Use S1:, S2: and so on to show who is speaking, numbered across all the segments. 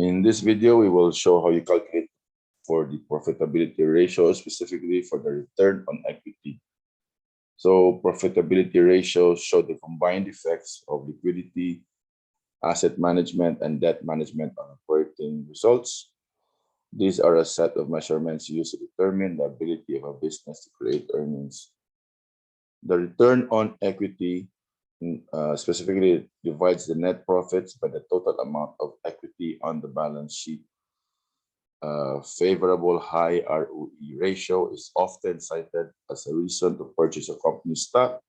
S1: In this video, we will show how you calculate for the profitability ratio, specifically for the return on equity. So profitability ratios show the combined effects of liquidity, asset management, and debt management on operating results. These are a set of measurements used to determine the ability of a business to create earnings. The return on equity specifically divides the net profits by the total amount of equity on the balance sheet. Favorable high ROE ratio is often cited as a reason to purchase a company's stock,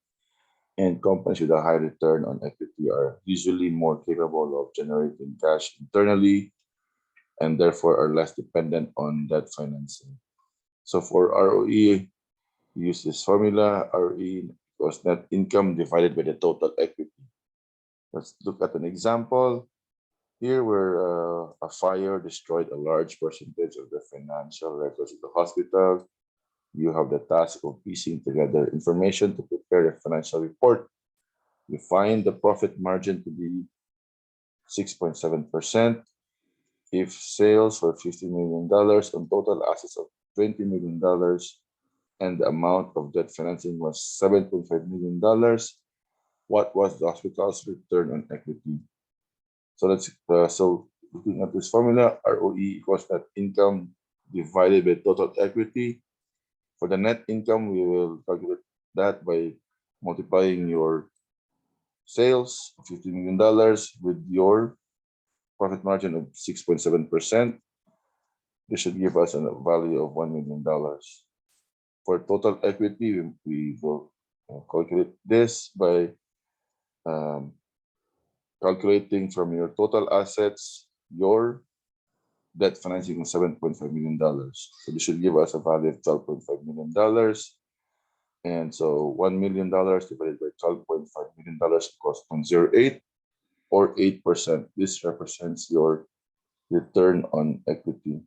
S1: and companies with a high return on equity are usually more capable of generating cash internally and therefore are less dependent on debt financing. So for ROE, use this formula: ROE equals net income divided by the total equity. Let's look at an example. Here, where a fire destroyed a large percentage of the financial records of the hospital, you have the task of piecing together information to prepare a financial report. You find the profit margin to be 6.7%. If sales were $50 million on total assets of $20 million, and the amount of debt financing was $7.5 million, what was the hospital's return on equity? So looking at this formula, ROE equals net income divided by total equity. For the net income, we will calculate that by multiplying your sales of $50 million with your profit margin of 6.7%. This should give us a value of $1 million. For total equity, we will calculate this by calculating from your total assets your debt financing of $7.5 million. So this should give us a value of $12.5 million. And so $1 million divided by $12.5 million equals 0.08 or 8%. This represents your return on equity.